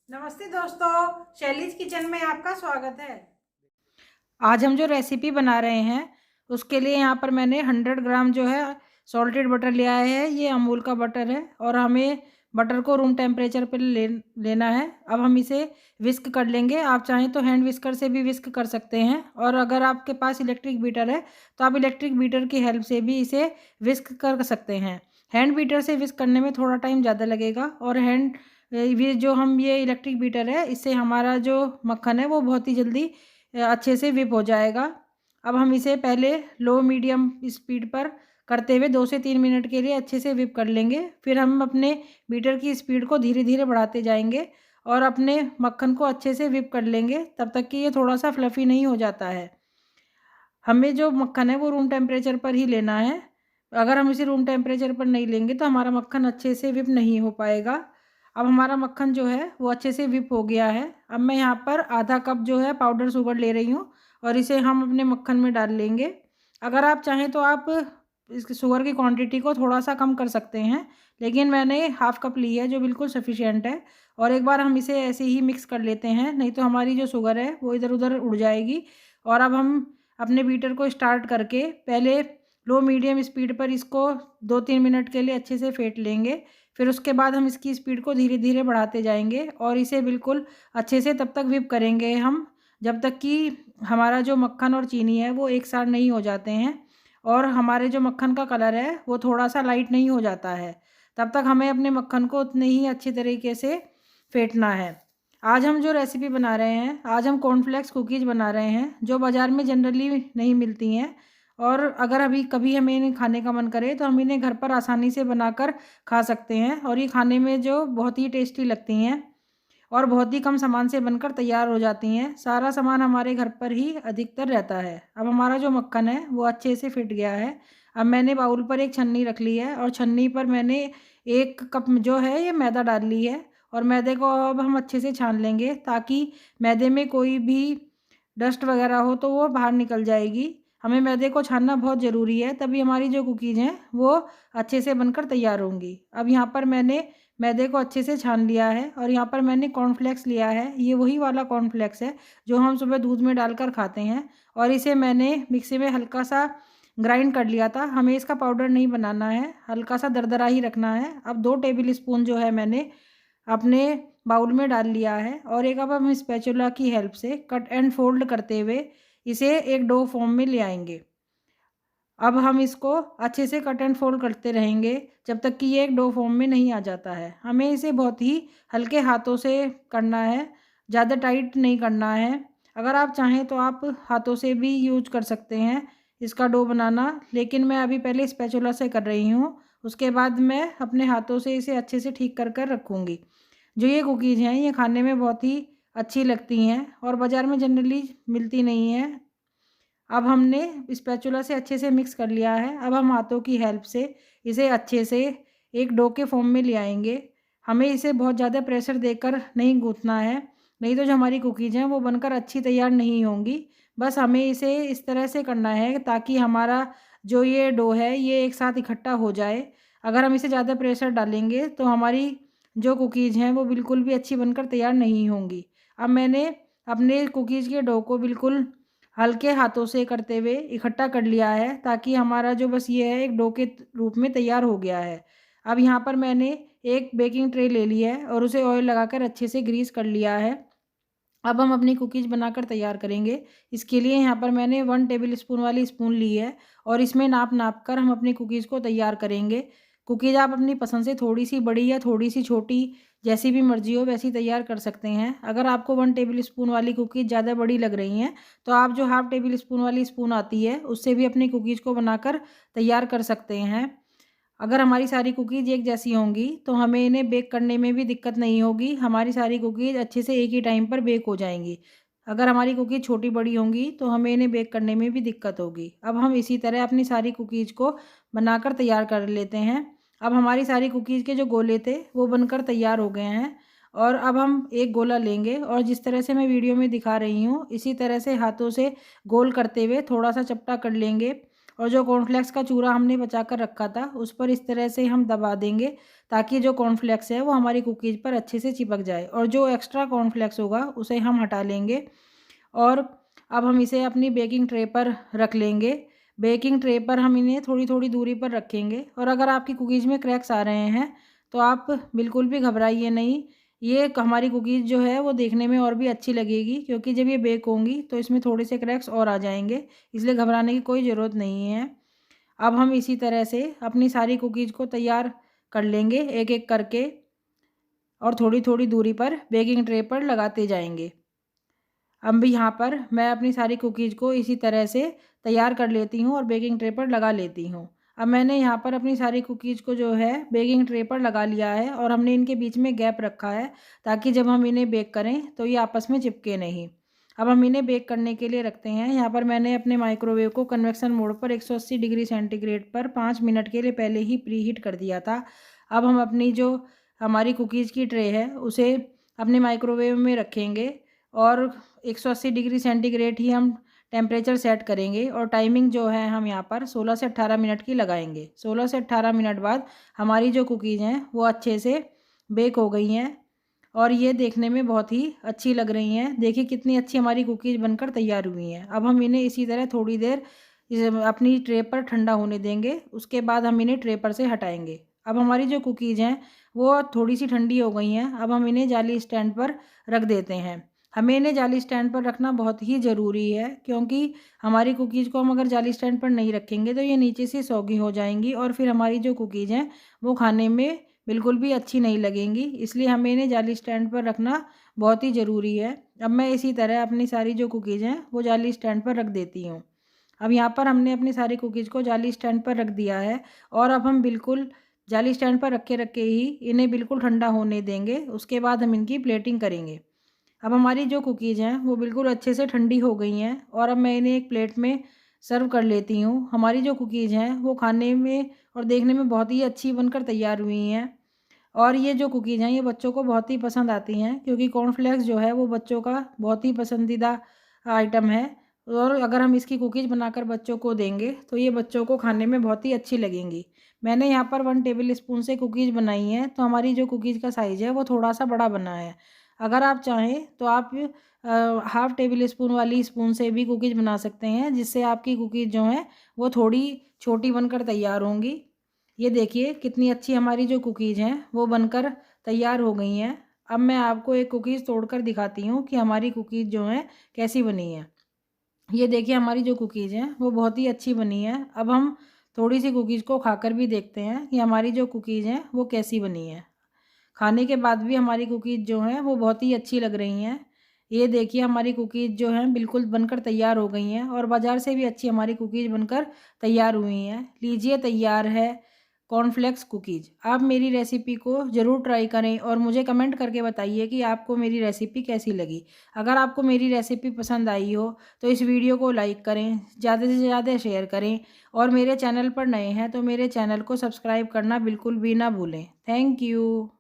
नमस्ते दोस्तों, Shelley's kitchen में आपका स्वागत है। आज हम जो रेसिपी बना रहे हैं उसके लिए यहाँ पर मैंने 100 ग्राम जो है सॉल्टेड बटर लिया है। ये अमूल का बटर है और हमें बटर को रूम टेम्परेचर पर लेना है। अब हम इसे विस्क कर लेंगे। आप चाहें तो हैंड विस्कर से भी विस्क कर सकते हैं, और अगर आपके पास इलेक्ट्रिक बीटर है तो आप इलेक्ट्रिक बीटर की हेल्प से भी इसे विस्क कर सकते हैं। हैंड बीटर से विस्क करने में थोड़ा टाइम ज़्यादा लगेगा, और ये इलेक्ट्रिक बीटर है, इससे हमारा जो मक्खन है वो बहुत ही जल्दी अच्छे से विप हो जाएगा। अब हम इसे पहले लो मीडियम स्पीड पर करते हुए 2 से 3 मिनट के लिए अच्छे से विप कर लेंगे। फिर हम अपने बीटर की स्पीड को धीरे धीरे बढ़ाते जाएंगे और अपने मक्खन को अच्छे से विप कर लेंगे, तब तक कि ये थोड़ा सा फ्लफ़ी नहीं हो जाता है। हमें जो मक्खन है वो रूम टेम्परेचर पर ही लेना है। अगर हम इसे रूम टेम्परेचर पर नहीं लेंगे तो हमारा मक्खन अच्छे से विप नहीं हो पाएगा। अब हमारा मक्खन जो है वो अच्छे से विप हो गया है। अब मैं यहाँ पर आधा कप जो है पाउडर शुगर ले रही हूँ और इसे हम अपने मक्खन में डाल लेंगे। अगर आप चाहें तो आप इस शुगर की क्वांटिटी को थोड़ा सा कम कर सकते हैं, लेकिन मैंने हाफ़ कप ली है जो बिल्कुल सफिशिएंट है। और एक बार हम इसे ऐसे ही मिक्स कर लेते हैं, नहीं तो हमारी जो शुगर है वो इधर उधर उड़ जाएगी। और अब हम अपने बीटर को स्टार्ट करके पहले लो मीडियम स्पीड पर इसको 2-3 मिनट के लिए अच्छे से फेंट लेंगे। फिर उसके बाद हम इसकी स्पीड को धीरे धीरे बढ़ाते जाएंगे और इसे बिल्कुल अच्छे से तब तक व्हिप करेंगे हम, जब तक कि हमारा जो मक्खन और चीनी है वो एक साथ नहीं हो जाते हैं और हमारे जो मक्खन का कलर है वो थोड़ा सा लाइट नहीं हो जाता है। तब तक हमें अपने मक्खन को उतने ही अच्छी तरीके से फेंटना है। आज हम जो रेसिपी बना रहे हैं, आज हम कॉर्नफ्लेक्स कुकीज़ बना रहे हैं, जो बाज़ार में जनरली नहीं मिलती हैं। और अगर अभी कभी हमें इन्हें खाने का मन करे तो हम इन्हें घर पर आसानी से बनाकर खा सकते हैं, और ये खाने में जो बहुत ही टेस्टी लगती हैं और बहुत ही कम सामान से बनकर तैयार हो जाती हैं। सारा सामान हमारे घर पर ही अधिकतर रहता है। अब हमारा जो मक्खन है वो अच्छे से फिट गया है। अब मैंने बाउल पर एक छन्नी रख ली है और छन्नी पर मैंने 1 कप जो है ये मैदा डाल ली है, और मैदे को अब हम अच्छे से छान लेंगे ताकि मैदे में कोई भी डस्ट वगैरह हो तो वो बाहर निकल जाएगी। हमें मैदे को छानना बहुत ज़रूरी है, तभी हमारी जो कुकीज़ हैं वो अच्छे से बनकर तैयार होंगी। अब यहाँ पर मैंने मैदे को अच्छे से छान लिया है और यहाँ पर मैंने कॉर्नफ्लेक्स लिया है। ये वही वाला कॉर्नफ्लेक्स है जो हम सुबह दूध में डालकर खाते हैं, और इसे मैंने मिक्सी में हल्का सा ग्राइंड कर लिया था। हमें इसका पाउडर नहीं बनाना है, हल्का सा दरदरा ही रखना है। अब 2 टेबल स्पून जो है मैंने अपने बाउल में डाल लिया है, और एक अब हम स्पैचुला की हेल्प से कट एंड फोल्ड करते हुए इसे एक डो फॉर्म में ले आएंगे। अब हम इसको अच्छे से कट एंड फोल्ड करते रहेंगे जब तक कि ये एक डो फॉर्म में नहीं आ जाता है। हमें इसे बहुत ही हल्के हाथों से करना है, ज़्यादा टाइट नहीं करना है। अगर आप चाहें तो आप हाथों से भी यूज कर सकते हैं इसका डो बनाना, लेकिन मैं अभी पहले स्पैचुला से कर रही हूँ। उसके बाद मैं अपने हाथों से इसे अच्छे से ठीक कर कर रखूँगी। जो ये कुकीज़ हैं ये खाने में बहुत ही अच्छी लगती हैं और बाज़ार में जनरली मिलती नहीं हैं। अब हमने स्पैचुला से अच्छे से मिक्स कर लिया है। अब हम हाथों की हेल्प से इसे अच्छे से एक डो के फॉर्म में ले आएंगे। हमें इसे बहुत ज़्यादा प्रेशर देकर नहीं गूँथना है, नहीं तो जो हमारी कुकीज़ हैं वो बनकर अच्छी तैयार नहीं होंगी। बस हमें इसे इस तरह से करना है ताकि हमारा जो ये डो है ये एक साथ इकट्ठा हो जाए। अगर हम इसे ज़्यादा प्रेशर डालेंगे तो हमारी जो कुकीज़ हैं वो बिल्कुल भी अच्छी बनकर तैयार नहीं होंगी। अब मैंने अपने कुकीज़ के डो को बिल्कुल हल्के हाथों से करते हुए इकट्ठा कर लिया है, ताकि हमारा जो बस ये है एक डो के रूप में तैयार हो गया है। अब यहाँ पर मैंने एक बेकिंग ट्रे ले ली है और उसे ऑयल लगाकर अच्छे से ग्रीस कर लिया है। अब हम अपनी कुकीज़ बनाकर तैयार करेंगे। इसके लिए यहाँ पर मैंने 1 टेबल स्पून वाली स्पून ली है और इसमें नाप कर हम अपनी कुकीज़ को तैयार करेंगे। कुकीज़ आप अपनी पसंद से थोड़ी-सी बड़ी या थोड़ी-सी छोटी, जैसी भी मर्ज़ी हो वैसी तैयार कर सकते हैं। अगर आपको 1 टेबल स्पून वाली कुकीज़ ज़्यादा बड़ी लग रही हैं, तो आप जो हाफ़ टेबल स्पून वाली स्पून आती है, उससे भी अपनी कुकीज़ को बनाकर तैयार कर सकते हैं। अगर हमारी सारी कुकीज़ एक जैसी होंगी तो हमें इन्हें बेक करने में भी दिक्कत नहीं होगी। हमारी सारी कुकीज़ अच्छे से एक ही टाइम पर बेक हो जाएँगी। अगर हमारी कुकीज़ छोटी-बड़ी होंगी तो हमें इन्हें बेक करने में भी दिक्कत होगी। अब हम इसी तरह अपनी सारी कुकीज़ को बनाकर तैयार कर लेते हैं। अब हमारी सारी कुकीज़ के जो गोले थे वो बनकर तैयार हो गए हैं, और अब हम एक गोला लेंगे और जिस तरह से मैं वीडियो में दिखा रही हूँ इसी तरह से हाथों से गोल करते हुए थोड़ा-सा चपटा कर लेंगे और जो कॉर्नफ्लेक्स का चूरा हमने बचा कर रखा था उस पर इस तरह से हम दबा देंगे ताकि जो कॉर्नफ्लेक्स है वो हमारी कुकीज़ पर अच्छे से चिपक जाए। और जो एक्स्ट्रा कॉर्नफ्लेक्स होगा उसे हम हटा लेंगे और अब हम इसे अपनी बेकिंग ट्रे पर रख लेंगे। बेकिंग ट्रे पर हम इन्हें थोड़ी थोड़ी दूरी पर रखेंगे। और अगर आपकी कुकीज़ में क्रैक्स आ रहे हैं तो आप बिल्कुल भी घबराइए नहीं। ये हमारी कुकीज़ जो है वो देखने में और भी अच्छी लगेगी, क्योंकि जब ये बेक होंगी तो इसमें थोड़े से क्रैक्स और आ जाएंगे, इसलिए घबराने की कोई ज़रूरत नहीं है। अब हम इसी तरह से अपनी सारी कुकीज़ को तैयार कर लेंगे एक एक करके और थोड़ी थोड़ी दूरी पर बेकिंग ट्रे पर लगाते जाएंगे। अब भी यहाँ पर मैं अपनी सारी कुकीज़ को इसी तरह से तैयार कर लेती हूँ और बेकिंग ट्रे पर लगा लेती हूँ। अब मैंने यहाँ पर अपनी सारी कुकीज़ को जो है बेकिंग ट्रे पर लगा लिया है और हमने इनके बीच में गैप रखा है ताकि जब हम इन्हें बेक करें तो ये आपस में चिपके नहीं। अब हम इन्हें बेक करने के लिए रखते हैं। यहाँ पर मैंने अपने माइक्रोवेव को कन्वेक्शन मोड पर 180 डिग्री सेंटीग्रेड पर 5 मिनट के लिए पहले ही प्री हीट कर दिया था। अब हम अपनी जो हमारी कुकीज़ की ट्रे है उसे अपने माइक्रोवेव में रखेंगे और 180 डिग्री सेंटीग्रेड ही हम टेम्परेचर सेट करेंगे और टाइमिंग जो है हम यहाँ पर 16 से 18 मिनट की लगाएंगे। 16 से 18 मिनट बाद हमारी जो कुकीज़ हैं वो अच्छे से बेक हो गई हैं और ये देखने में बहुत ही अच्छी लग रही हैं। देखिए कितनी अच्छी हमारी कुकीज़ बनकर तैयार हुई हैं। अब हम इन्हें इसी तरह थोड़ी देर अपनी ट्रे पर ठंडा होने देंगे, उसके बाद हम इन्हें ट्रे पर से हटाएंगे। अब हमारी जो कुकीज़ हैं वो थोड़ी सी ठंडी हो गई हैं। अब हम इन्हें जाली स्टैंड पर रख देते हैं। हमें इन्हें जाली स्टैंड पर रखना बहुत ही ज़रूरी है, क्योंकि हमारी कुकीज़ को हम अगर जाली स्टैंड पर नहीं रखेंगे तो ये नीचे से सौगी हो जाएंगी और फिर हमारी जो कुकीज़ हैं वो खाने में बिल्कुल भी अच्छी नहीं लगेंगी। इसलिए हमें इन्हें जाली स्टैंड पर रखना बहुत ही ज़रूरी है। अब मैं इसी तरह अपनी सारी जो कुकीज़ हैं वो जाली स्टैंड पर रख देती हूँ। अब यहाँ पर हमने अपनी सारी कुकीज़ को जाली स्टैंड पर रख दिया है और अब हम बिल्कुल जाली स्टैंड पर रखे ही इन्हें बिल्कुल ठंडा होने देंगे। उसके बाद हम इनकी प्लेटिंग करेंगे। अब हमारी जो कुकीज़ हैं वो बिल्कुल अच्छे से ठंडी हो गई हैं और अब मैं इन्हें एक प्लेट में सर्व कर लेती हूँ। हमारी जो कुकीज़ हैं वो खाने में और देखने में बहुत ही अच्छी बनकर तैयार हुई हैं और ये जो कुकीज़ हैं ये बच्चों को बहुत ही पसंद आती हैं, क्योंकि कॉर्नफ्लेक्स जो है वो बच्चों का बहुत ही पसंदीदा आइटम है। और अगर हम इसकी कुकीज़ बनाकर बच्चों को देंगे तो ये बच्चों को खाने में बहुत ही अच्छी लगेंगी। मैंने यहाँ पर 1 टेबल स्पून से कुकीज़ बनाई हैं, तो हमारी जो कुकीज़ का साइज़ है वो थोड़ा सा बड़ा बना है। अगर आप चाहें तो आप हाफ़ टेबल स्पून वाली स्पून से भी कुकीज़ बना सकते हैं, जिससे आपकी कुकीज़ जो हैं वो थोड़ी छोटी बनकर तैयार होंगी। ये देखिए कितनी अच्छी हमारी जो कुकीज़ हैं वो बनकर तैयार हो गई हैं। अब मैं आपको एक कुकीज़ तोड़कर दिखाती हूँ कि हमारी कुकीज़ जो हैं कैसी बनी हैं। ये देखिए हमारी जो कुकीज़ हैं वो बहुत ही अच्छी बनी है। अब हम थोड़ी सी कुकीज़ को खाकर भी देखते हैं कि हमारी जो कुकीज़ हैं वो कैसी बनी है। खाने के बाद भी हमारी कुकीज़ जो हैं वो बहुत ही अच्छी लग रही हैं। ये देखिए हमारी कुकीज़ जो हैं बिल्कुल बनकर तैयार हो गई हैं और बाज़ार से भी अच्छी हमारी कुकीज़ बनकर तैयार हुई हैं। लीजिए तैयार है कॉर्नफ्लेक्स कुकीज़। आप मेरी रेसिपी को ज़रूर ट्राई करें और मुझे कमेंट करके बताइए कि आपको मेरी रेसिपी कैसी लगी। अगर आपको मेरी रेसिपी पसंद आई हो तो इस वीडियो को लाइक करें, ज़्यादा से ज़्यादा शेयर करें और मेरे चैनल पर नए हैं तो मेरे चैनल को सब्सक्राइब करना बिल्कुल भी ना भूलें। Thank you.